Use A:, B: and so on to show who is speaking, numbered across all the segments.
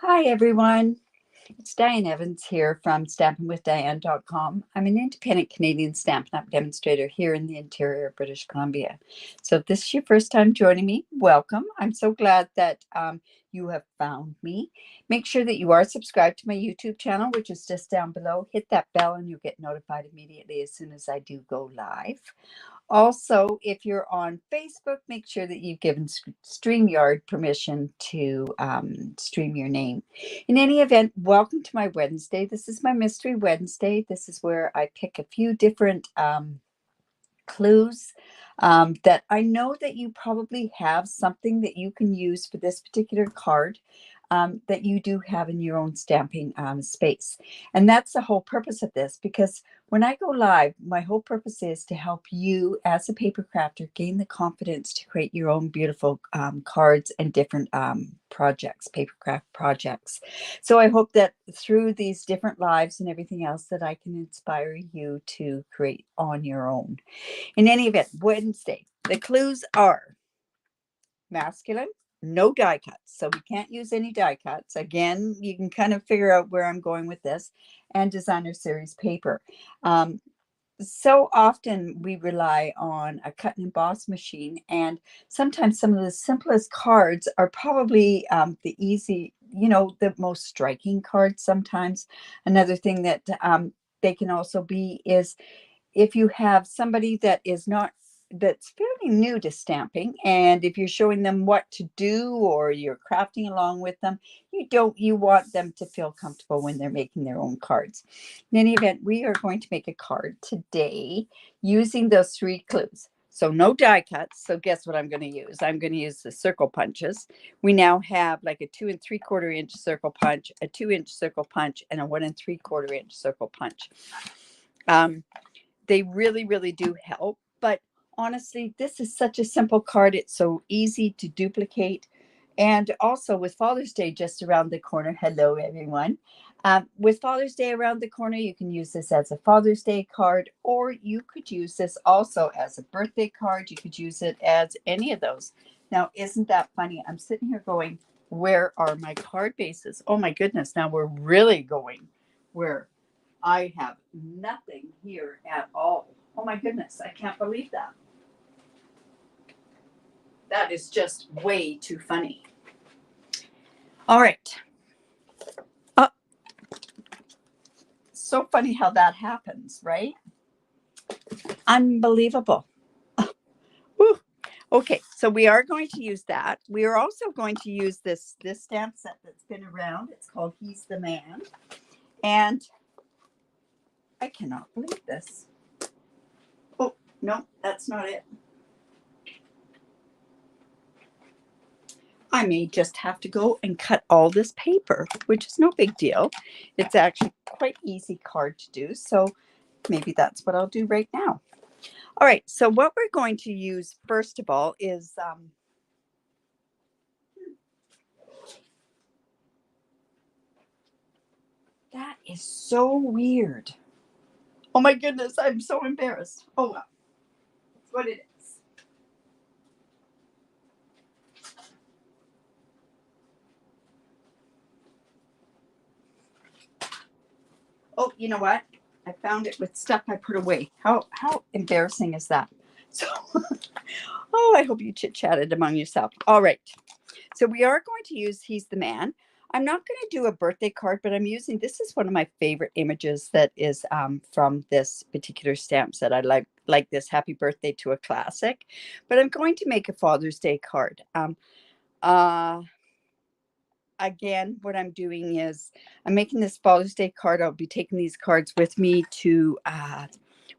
A: Hi, everyone. It's Diane Evans here from stampinwithdiane.com. I'm an independent Canadian Stampin' Up demonstrator here in the interior of British Columbia. So if this is your first time joining me, welcome. I'm so glad that you have found me. Make sure that you are subscribed to my YouTube channel, which is just down below. Hit that bell and you'll get notified immediately as soon as I do go live. Also, if you're on Facebook, make sure that you've given StreamYard permission to stream your name. In any event, welcome to my Wednesday. This is my Mystery Wednesday. This is where I pick a few different clues that I know that you probably have something that you can use for this particular card that you do have in your own stamping space. And that's the whole purpose of this, because when I go live, my whole purpose is to help you as a paper crafter gain the confidence to create your own beautiful cards and different projects, paper craft projects. So I hope that through these different lives and everything else that I can inspire you to create on your own. In any event, Wednesday, the clues are masculine, no die cuts. So we can't use any die cuts. Again, you can kind of figure out where I'm going with this. And designer series paper. So often we rely on a cut and emboss machine, and sometimes some of the simplest cards are probably the easy, the most striking cards sometimes. Another thing that they can also be is if you have somebody that's fairly new to stamping, and if you're showing them what to do or you're crafting along with them, you want them to feel comfortable when they're making their own cards. In any event, we are going to make a card today using those three clues. So no die cuts. So guess what I'm going to use? I'm going to use the circle punches. We now have like a 2 3/4 inch circle punch, a 2-inch circle punch, and a 1 3/4 inch circle punch. They really, really do help. But honestly, this is such a simple card. It's so easy to duplicate. And also with Father's Day just around the corner, hello, everyone. With Father's Day around the corner, you can use this as a Father's Day card, or you could use this also as a birthday card. You could use it as any of those. Now, isn't that funny? I'm sitting here going, where are my card bases? Oh my goodness. Now we're really going where I have nothing here at all. Oh my goodness, I can't believe that. That is just way too funny. All right. So funny how that happens, right? Unbelievable. Whew. Okay, so we are going to use that. We are also going to use this stamp set that's been around. It's called He's the Man. And I cannot believe this. Oh, no, that's not it. I may just have to go and cut all this paper, which is no big deal. It's actually quite easy card to do. So maybe that's what I'll do right now. All right. So what we're going to use first of all is that is so weird. Oh my goodness. I'm so embarrassed. Oh, well, that's what it is. Oh, you know what? I found it with stuff I put away. How embarrassing is that? So, oh, I hope you chit-chatted among yourself. All right. So we are going to use He's the Man. I'm not going to do a birthday card, but I'm using, this is one of my favorite images that is from this particular stamp set. I like this Happy Birthday to a Classic, but I'm going to make a Father's Day card. Again, what I'm doing is I'm making this Father's Day card. I'll be taking these cards with me to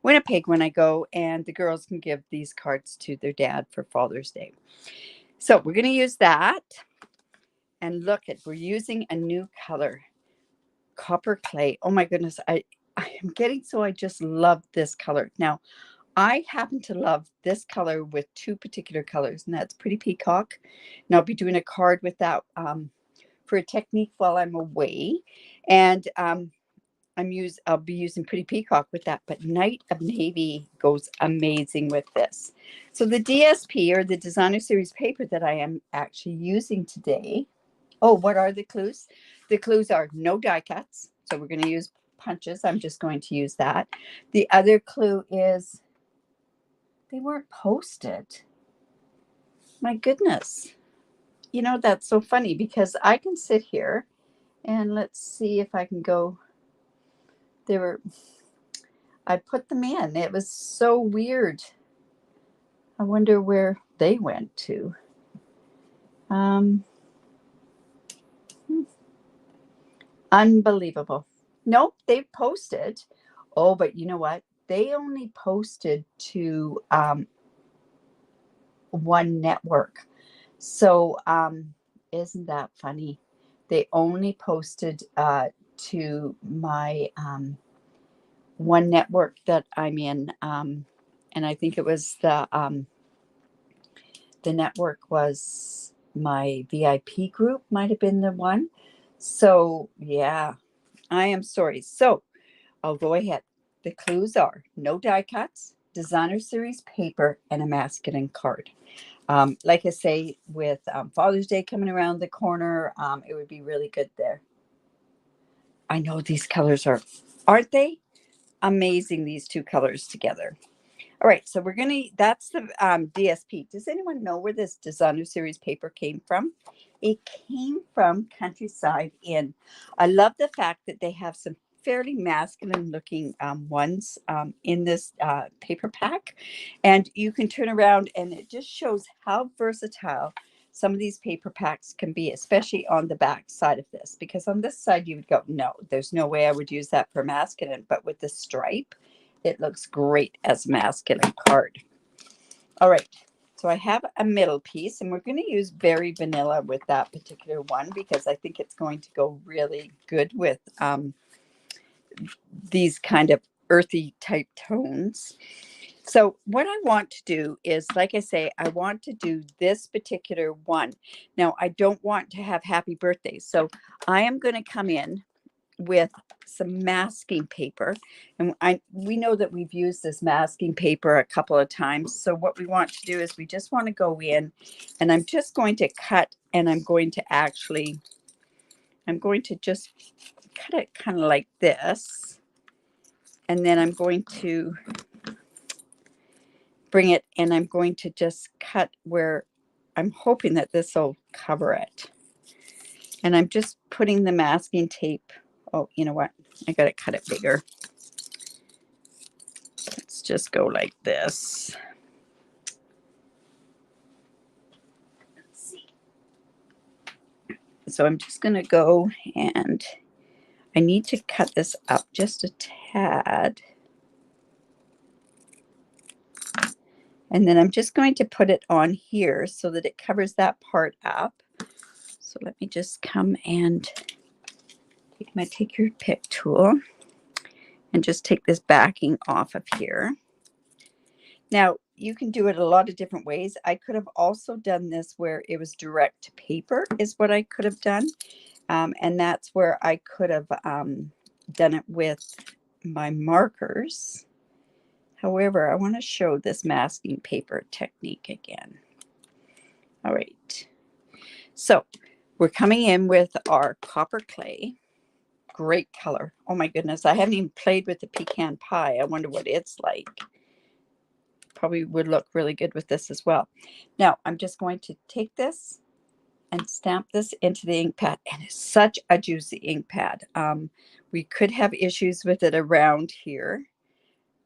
A: Winnipeg when I go, and the girls can give these cards to their dad for Father's Day. So we're going to use that. And look at, we're using a new color, copper clay. Oh my goodness, I am getting, so I just love this color. Now, I happen to love this color with two particular colors, and that's Pretty Peacock. And I'll be doing a card with that for a technique while I'm away. And I'll be using Pretty Peacock with that, but Night of Navy goes amazing with this. So the DSP, or the Designer Series paper that I am actually using today, Oh, what are the clues? The clues are no die cuts. So we're going to use punches. I'm just going to use that. The other clue is they weren't posted. My goodness. You know, that's so funny because I can sit here and let's see if I can go. They were, I put them in. It was so weird. I wonder where they went to. Um, Unbelievable. Nope, they posted. Oh, but you know what? They only posted to one network. So isn't that funny? They only posted to my one network that I'm in. And I think it was the network was my VIP group, might have been the one. So yeah, I am sorry. So I'll go ahead. The clues are no die cuts, designer series paper, and a masculine card. Like I say, with Father's Day coming around the corner, it would be really good there. I know these colors aren't they amazing? These two colors together. All right, so we're gonna. That's the DSP. Does anyone know where this designer series paper came from? It came from Countryside Inn. I love the fact that they have some fairly masculine looking ones in this paper pack, and you can turn around and it just shows how versatile some of these paper packs can be, especially on the back side of this. Because on this side you would go, no, there's no way I would use that for masculine, but with the stripe it looks great as a masculine card. All right. So I have a middle piece, and we're going to use very vanilla with that particular one because I think it's going to go really good with these kind of earthy type tones. So what I want to do is, like I say, I want to do this particular one. Now, I don't want to have happy birthdays. So I am going to come in with some masking paper, and we know that we've used this masking paper a couple of times. So what we want to do is we just want to go in, and I'm just going to cut, and I'm going to just cut it kind of like this, and then I'm going to bring it, and I'm going to just cut where I'm hoping that this will cover it. And I'm just putting the masking tape. Oh, you know what? I got to cut it bigger. Let's just go like this. Let's see. So I'm just going to go, and I need to cut this up just a tad. And then I'm just going to put it on here so that it covers that part up. So let me just come and take my take your pick tool and just take this backing off of here. Now, you can do it a lot of different ways. I could have also done this where it was direct to paper is what I could have done. And that's where I could have done it with my markers. However, I want to show this masking paper technique again. All right. So we're coming in with our copper clay. Great color. Oh my goodness. I haven't even played with the pecan pie. I wonder what it's like. Probably would look really good with this as well. Now I'm just going to take this and stamp this into the ink pad, and it's such a juicy ink pad. We could have issues with it around here,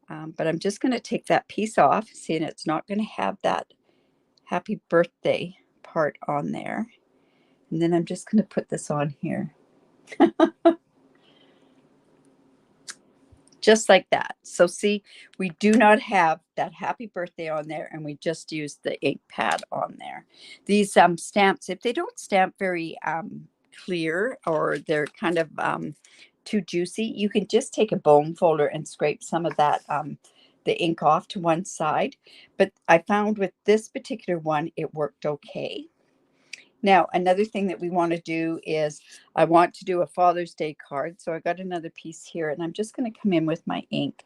A: but I'm just going to take that piece off, seeing it's not going to have that happy birthday part on there. And then I'm just going to put this on here. Just like that. So see, we do not have that happy birthday on there, and we just use the ink pad on there. These stamps, if they don't stamp very clear, or they're kind of too juicy, you can just take a bone folder and scrape some of that the ink off to one side. But I found with this particular one, it worked okay. Now, another thing that we want to do is I want to do a Father's Day card. So I got another piece here, and I'm just going to come in with my ink.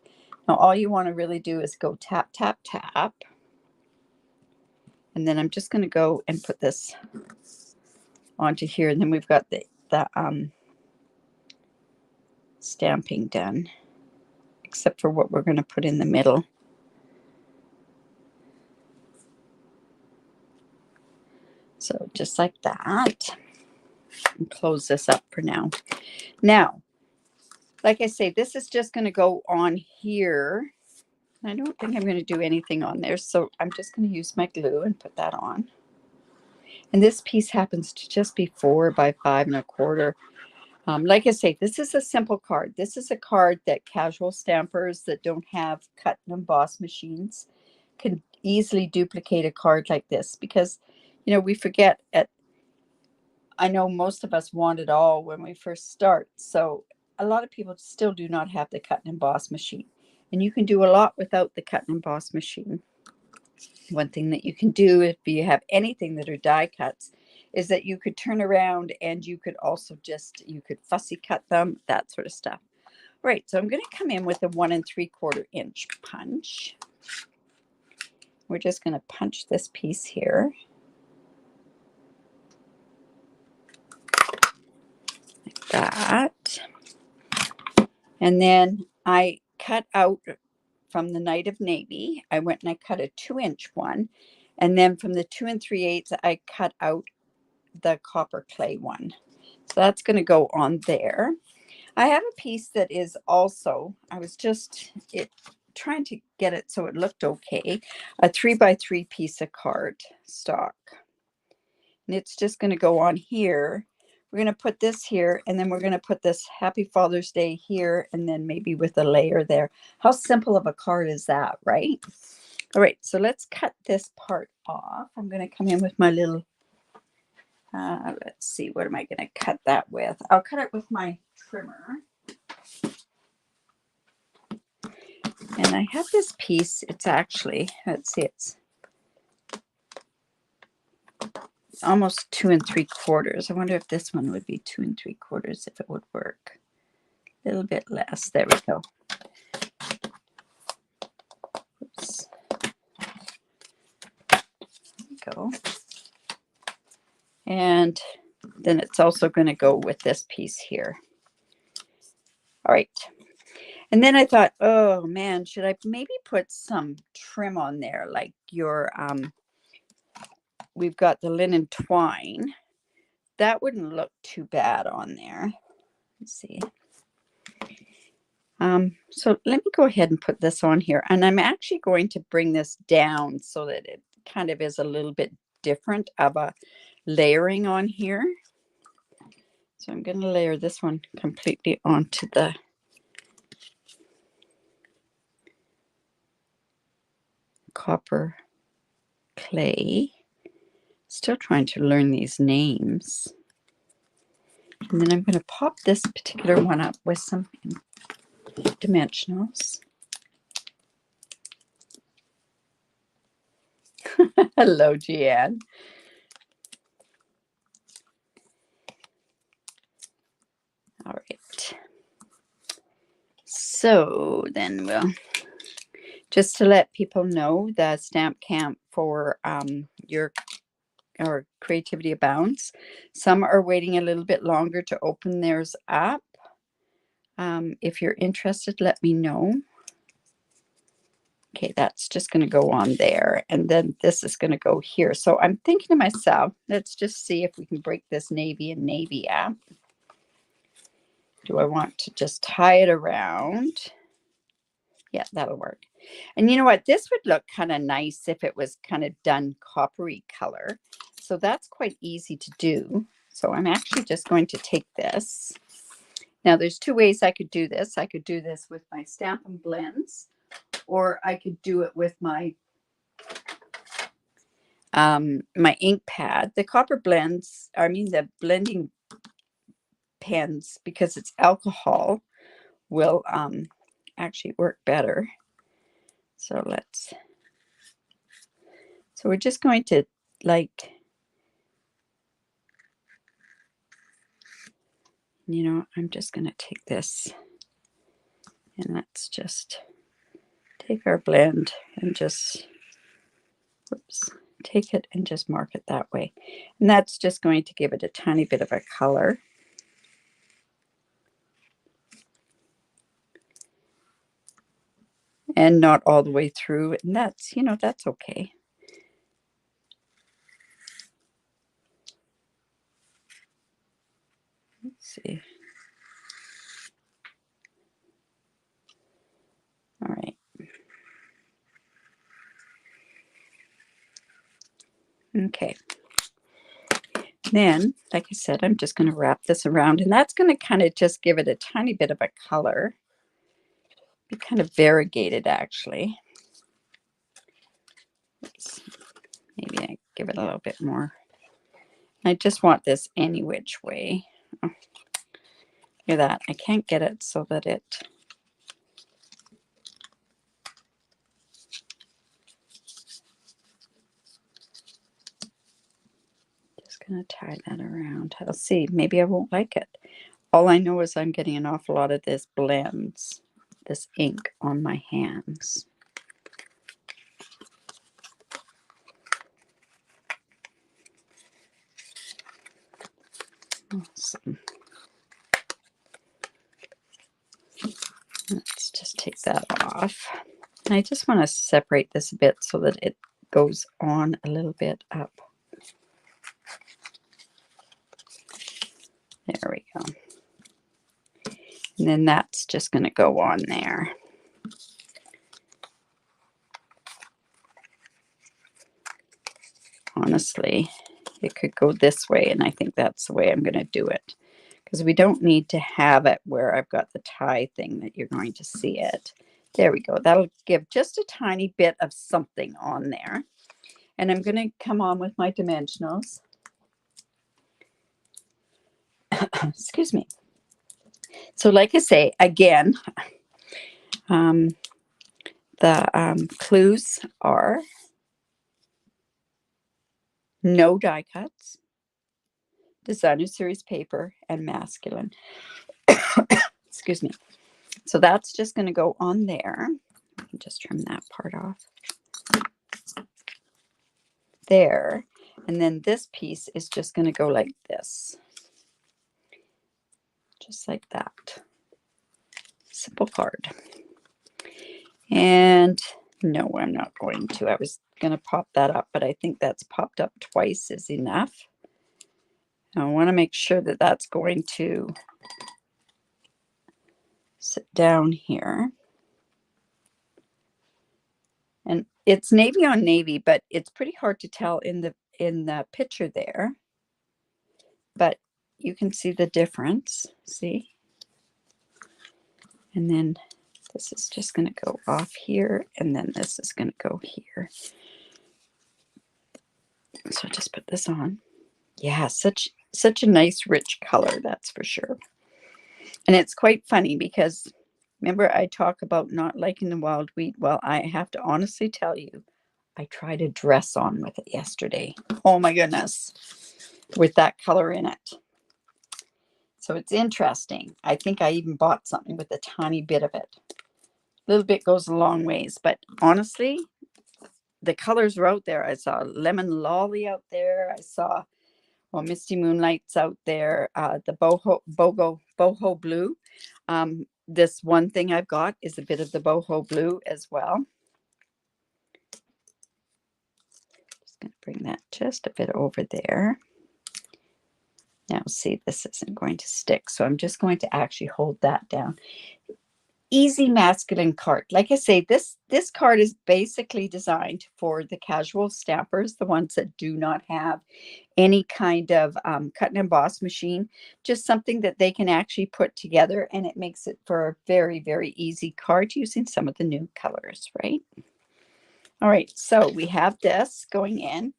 A: Now, all you want to really do is go tap, tap, tap. And then I'm just going to go and put this onto here. And then we've got the stamping done, except for what we're going to put in the middle. So just like that. And close this up for now. Now, like I say, this is just going to go on here. I don't think I'm going to do anything on there, so I'm just going to use my glue and put that on. And this piece happens to just be 4 by 5 1/4. Like I say, this is a simple card. This is a card that casual stampers that don't have cut and emboss machines can easily duplicate a card like this, because, you know, we forget I know most of us want it all when we first start. So a lot of people still do not have the cut and emboss machine. And you can do a lot without the cut and emboss machine. One thing that you can do if you have anything that are die cuts is that you could turn around and you could also you could fussy cut them, that sort of stuff. All right, so I'm going to come in with a 1 3/4 inch punch. We're just going to punch this piece here. Like that. And then I cut out from the Night of Navy. I went and I cut a 2-inch one. And then from the 2 3/8, I cut out the copper clay one. So that's going to go on there. I have a piece that is also, I was just trying to get it so it looked okay, a 3 by 3 piece of card stock. And it's just going to go on here. We're going to put this here, and then we're going to put this Happy Father's Day here, and then maybe with a layer there. How simple of a card is that, right? All right, so let's cut this part off. I'm going to come in with my little, let's see, what am I going to cut that with? I'll cut it with my trimmer. And I have this piece, it's actually, let's see, it's almost 2 3/4. I wonder if this one would be 2 3/4, if it would work. A little bit less. There we go. Oops. There we go. And then it's also going to go with this piece here. All right. And then I thought, oh man, should I maybe put some trim on there, like your, we've got the linen twine. That wouldn't look too bad on there. Let's see. So let me go ahead and put this on here. And I'm actually going to bring this down so that it kind of is a little bit different of a layering on here. So I'm going to layer this one completely onto the copper clay. Still trying to learn these names. And then I'm going to pop this particular one up with some dimensionals. Hello, Jeanne. All right. So then we'll, just to let people know, the stamp camp for your Creativity Abounds, some are waiting a little bit longer to open theirs up. If you're interested, let me know. Okay, that's just going to go on there. And then this is going to go here. So I'm thinking to myself, let's just see if we can break this navy and navy up. Do I want to just tie it around? Yeah, that'll work. And you know what? This would look kind of nice if it was kind of done coppery color. So that's quite easy to do. So I'm actually just going to take this. Now, there's 2 ways I could do this. I could do this with my Stampin' Blends, or I could do it with my my ink pad. The copper blends, I mean the blending pens, because it's alcohol, will actually work better. So we're just going to, like, you know, I'm just going to take this and let's just take our blend and just, whoops, take it and just mark it that way. And that's just going to give it a tiny bit of a color. And not all the way through. And that's, you know, that's okay. Let's see. All right. Okay. Then, like I said, I'm just going to wrap this around, and that's going to kind of just give it a tiny bit of a color. Be kind of variegated, actually. Maybe I give it a little bit more. I just want this any which way. Oh, look at that. I can't get it so that it... Just going to tie that around. I'll see. Maybe I won't like it. All I know is I'm getting an awful lot of this blends, this ink on my hands. Awesome. Let's just take that off. And I just want to separate this a bit so that it goes on a little bit up. There we go. And then that's just going to go on there. Honestly, it could go this way, and I think that's the way I'm going to do it. Because we don't need to have it where I've got the tie thing that you're going to see it. There we go. That'll give just a tiny bit of something on there. And I'm going to come on with my dimensionals. Excuse me. So like I say, again, the clues are no die cuts, designer series paper, and masculine. Excuse me. So that's just going to go on there. Just trim that part off. There. And then this piece is just going to go like this. Just like that. Simple card. And no, I'm not going to. I was going to pop that up, but I think that's popped up twice is enough. I want to make sure that that's going to sit down here. And it's navy on navy, but it's pretty hard to tell in the picture there. But you can see the difference. See? And then this is just going to go off here, and then this is going to go here. So I'll just put this on. Yeah, such a nice rich color, that's for sure. And it's quite funny because remember I talk about not liking the wild wheat. Well, I have to honestly tell you, I tried a dress on with it yesterday. Oh my goodness, with that color in it. So it's interesting. I think I even bought something with a tiny bit of it. A little bit goes a long ways, but honestly, the colors were out there. I saw lemon lolly out there. I saw, well, misty moonlights out there. The boho blue. This one thing I've got is a bit of the boho blue as well. Just going to bring that just a bit over there. Now, see, this isn't going to stick, so I'm just going to actually hold that down. Easy masculine card. Like I say, this card is basically designed for the casual stampers, the ones that do not have any kind of cut and emboss machine, just something that they can actually put together, and it makes it for a very, very easy card using some of the new colors, right? All right, so we have this going in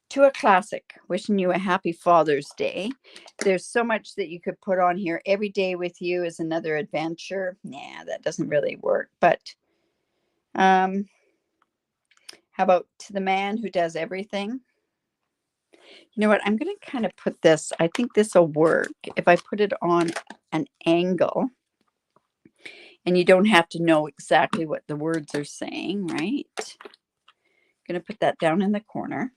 A: to a classic, wishing you a happy Father's Day. There's so much that you could put on here. Every day with you is another adventure. Nah, that doesn't really work. But how about to the man who does everything? You know what? I'm going to kind of put this. I think this will work if I put it on an angle. And you don't have to know exactly what the words are saying, right? I'm going to put that down in the corner.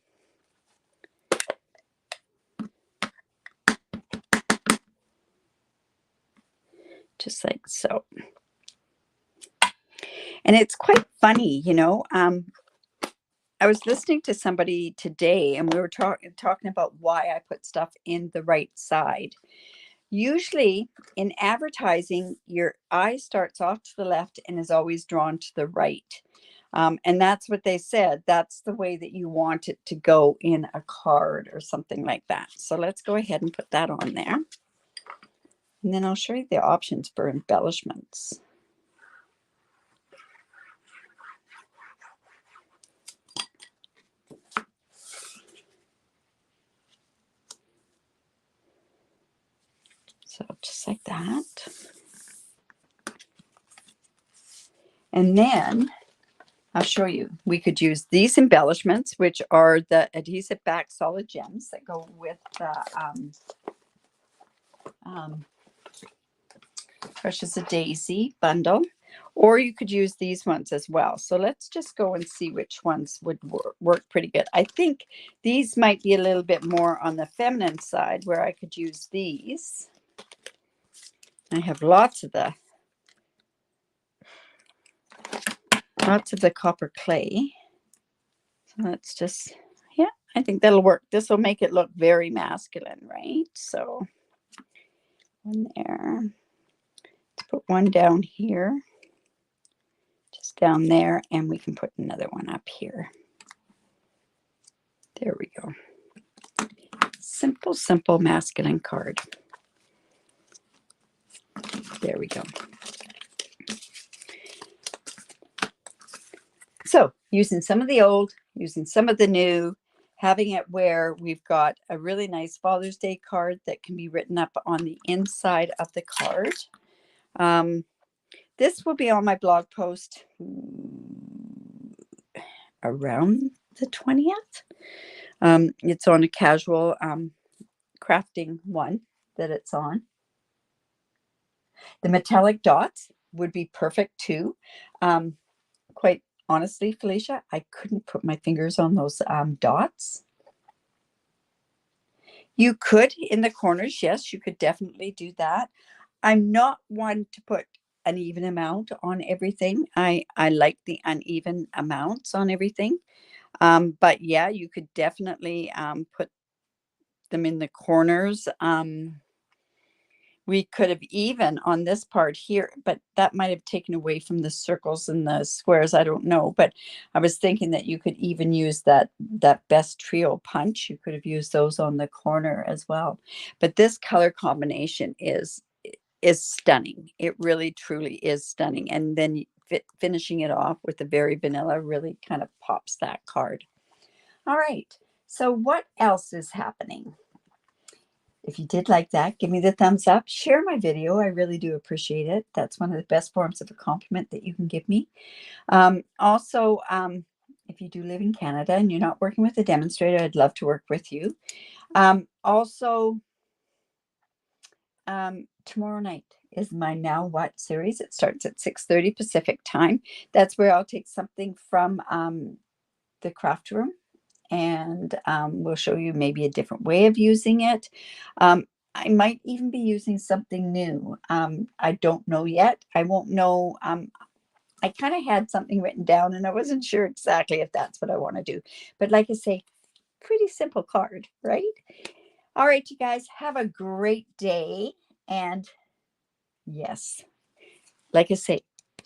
A: just like so. And it's quite funny, you know. I was listening to somebody today, and we were talking about why I put stuff in the right side. Usually in advertising, your eye starts off to the left and is always drawn to the right. And that's what they said. That's the way that you want it to go in a card or something like that. So let's go ahead and put that on there. And then I'll show you the options for embellishments. So just like that. And then I'll show you. We could use these embellishments, which are the adhesive back solid gems that go with the Precious a Daisy bundle. Or you could use these ones as well. So let's just go and see which ones would work pretty good. I think these might be a little bit more on the feminine side, where I could use these. I have lots of the copper clay. So let's just, yeah, I think that'll work. This will make it look very masculine, right? So one there. Let's put one down here, just down there, and we can put another one up here. There we go. Simple, simple masculine card. There we go. So using some of the old, using some of the new, having it where we've got a really nice Father's Day card that can be written up on the inside of the card. This will be on my blog post around the 20th. It's on a casual crafting one that it's on. The metallic dots would be perfect too. Quite honestly, Felicia, I couldn't put my fingers on those dots. You could in the corners, yes, you could definitely do that. I'm not one to put an even amount on everything. I like the uneven amounts on everything. But yeah, you could definitely put them in the corners. We could have even on this part here, but that might have taken away from the circles and the squares. I don't know, but I was thinking that you could even use that best trio punch. You could have used those on the corner as well. But this color combination is stunning. It really, truly is stunning. And then finishing it off with the very vanilla really kind of pops that card. All right. So what else is happening? If you did like that, give me the thumbs up. Share my video. I really do appreciate it. That's one of the best forms of a compliment that you can give me. Also, if you do live in Canada and you're not working with a demonstrator, I'd love to work with you. Tomorrow night is my Now What series. It starts at 6:30 Pacific time. That's where I'll take something from the craft room, and we'll show you maybe a different way of using it. I might even be using something new. I don't know yet. I won't know. I kind of had something written down and I wasn't sure exactly if that's what I want to do. But like I say, pretty simple card, right? All right, you guys, have a great day. And yes, like I say,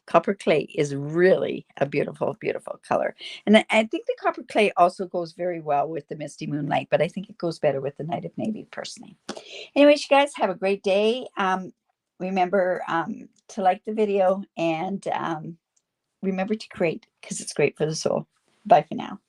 A: copper clay is really a beautiful, beautiful color. And I think the copper clay also goes very well with the Misty Moonlight, but I think it goes better with the Night of Navy personally. Anyways, you guys have a great day. Remember to like the video and remember to create because it's great for the soul. Bye for now.